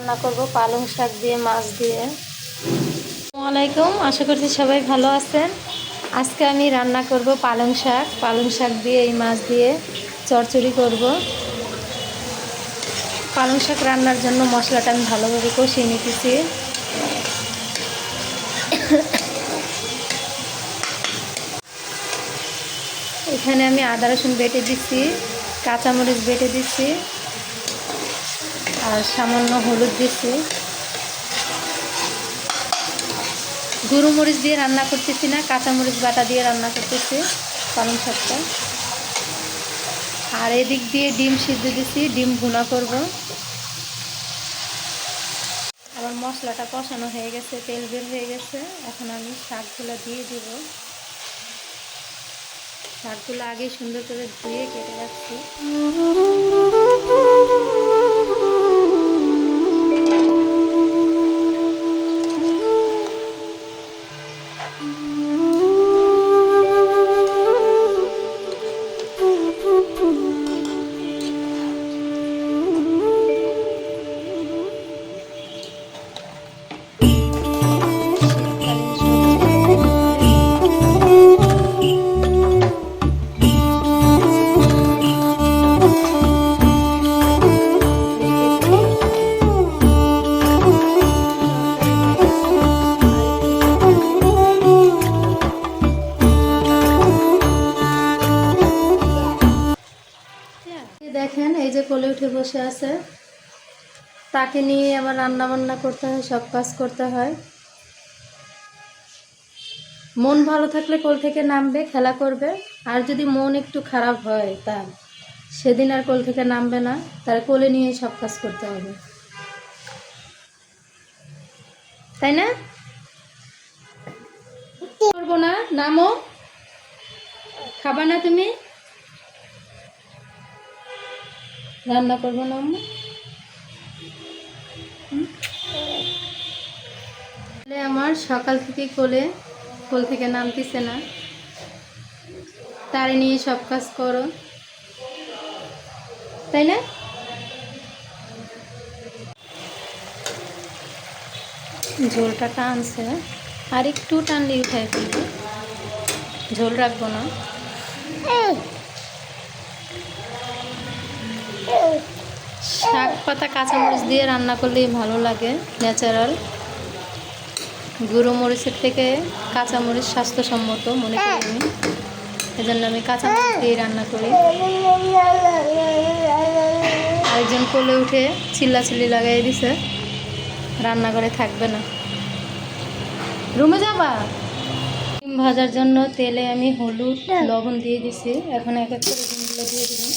রান্না করব পালং শাক দিয়ে মাছ দিয়ে। আসসালামু আলাইকুম, আশা করছি সবাই ভালো আছেন। আজকে আমি রান্না করব পালং শাক দিয়ে এই মাছ দিয়ে চচ্চড়ি করব। পালং শাক রান্নার জন্য মশলাটা আমি ভালোভাবে কষিয়ে নিতেছি। এখানে আমি আদা রসুন বেটে দিচ্ছি, কাঁচামরিচ বেটে দিচ্ছি আর সামান্য হলুদ দিচ্ছি। গুঁড়ো মরিচ দিয়ে রান্না করতেছি না, কাঁচামরিচ বাটা দিয়ে রান্না করতেছি পালং শাকটা। আর এদিক দিয়ে ডিম সিদ্ধ দিচ্ছি, ডিম ভুনা করব। আমার মশলাটা কষানো হয়ে গেছে, তেল বের হয়ে গেছে। এখন আমি শাকগুলো দিয়ে দিব। শাকগুলো আগে সুন্দর করে ধুয়ে কেটে রাখছি। দেখেন এই যে কোলে উঠে বসে আছে, তাকে নিয়ে আবার রান্না বান্না করতে হয়, সব কাজ করতে হয়। মন ভালো থাকলে কোল থেকে নামবে, খেলা করবে। আর যদি মন একটু খারাপ হয় তার, সেদিন আর কোল থেকে নামবে না, তার কোলে নিয়ে সব কাজ করতে হবে, তাই না? করবো না, নামো। খাবা না তুমি? রান্না করবো না আম্মু? আমার সকাল থেকে কোল থেকে নামতেছে না, তারে নিয়ে সব কাজ করো, তাই না? ঝোলটা টানছে, আর একটু টানলে উঠায় ফেলবে, ঝোল রাখবো না। শাক পাতা কাঁচামরিচ দিয়ে রান্না করলেই ভালো লাগে, ন্যাচারাল। গুঁড়ো মরিচের থেকে কাঁচামরিচ স্বাস্থ্যসম্মত মনে করি আমি, এজন্য আমি কাঁচামরিচ দিয়ে রান্না করি। আরেকজন কোলে উঠে চিল্লাচিল্লি লাগাই দিছে, রান্নাঘরে থাকবে না, রুমে যাবা। ডিম ভাজার জন্য তেলে আমি হলুদ লবণ দিয়ে দিছি। এখন এক এক করে ডিমগুলো দিয়ে দিবি।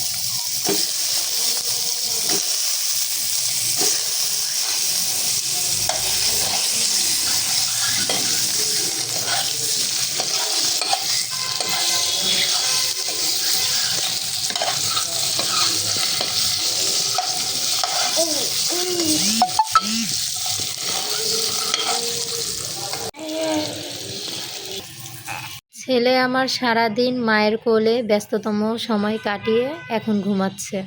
ছেলে আমার সারাদিন মায়ের কোলে ব্যস্ততম সময় কাটিয়ে এখন ঘুমাচ্ছে।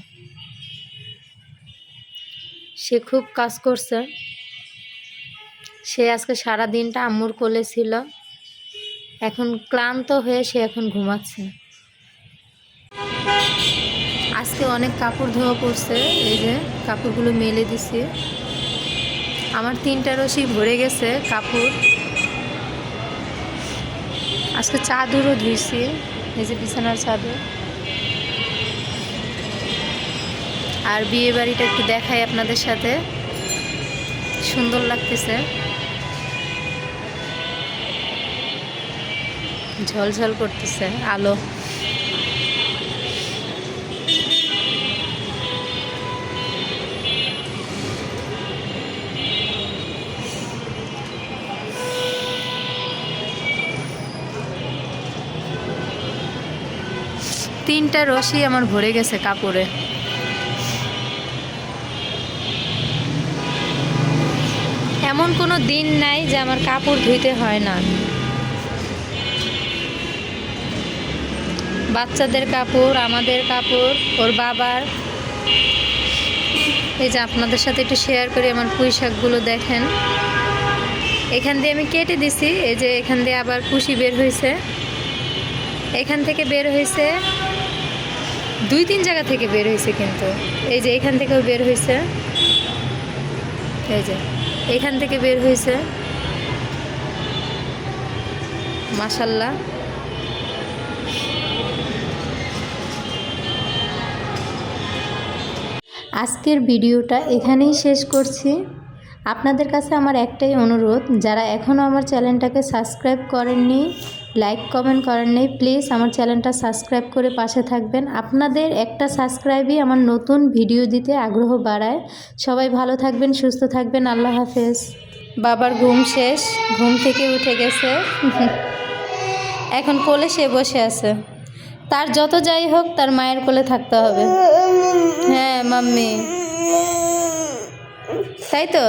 সে খুব কাজ করছে, সে আজকে সারা দিনটা আম্মুর কোলে ছিল, এখন ক্লান্ত হয়ে সে এখন ঘুমাচ্ছে। আজকে অনেক কাপড় ধোয়া পড়ছে, এই যে কাপড়গুলো মেলে দিছি। আমার 3টা রশি ভরে গেছে কাপড়। আজকে চাদরও ধুইছি, এই যে বিছানার চাদর। আর বিয়ে বাড়িটা একটু দেখাই আপনাদের সাথে, সুন্দর লাগতেছে, ঝলঝল করতেছে আলো। তিনটা রশি আমার ভরে গেছে কাপড়ে। এমন কোনো দিন নাই যে আমার কাপড় ধুইতে হয় না। বাচ্চাদের কাপড়, আমাদের কাপড়, ওর বাবার, এই যে আপনাদের সাথে একটু শেয়ার করি আমার পুঁই শাকগুলো দেখেন। এখান দিয়ে আমি কেটে দিছি, এই যে এখান দিয়ে আবার কুশি বের হয়েছে, এখান থেকে বের হয়েছে, 2-3 জায়গা থেকে বের হয়েছে, কিন্তু এই যে এখান থেকেও বের হয়েছে, এই যে এখান থেকে বের হয়েছে। মাশাআল্লাহ। আজকের ভিডিওটা এখানেই শেষ করছি। আপনাদের কাছে আমার একটাই অনুরোধ, যারা এখনও আমার চ্যানেলটাকে সাবস্ক্রাইব করেননি, লাইক কমেন্ট করেননি, প্লিজ আমার চ্যানেলটা সাবস্ক্রাইব করে পাশে থাকবেন। আপনাদের একটা সাবস্ক্রাইবই আমার নতুন ভিডিও দিতে আগ্রহ বাড়ায়। সবাই ভালো থাকবেন, সুস্থ থাকবেন। আল্লাহ হাফেজ। বাবার ঘুম শেষ, ঘুম থেকে উঠে গেছে, এখন কোলে সে বসে আছে। তার যত যাই হোক তার মায়ের কোলে থাকতে হবে। হ্যাঁ মাম্মি, তাই তো।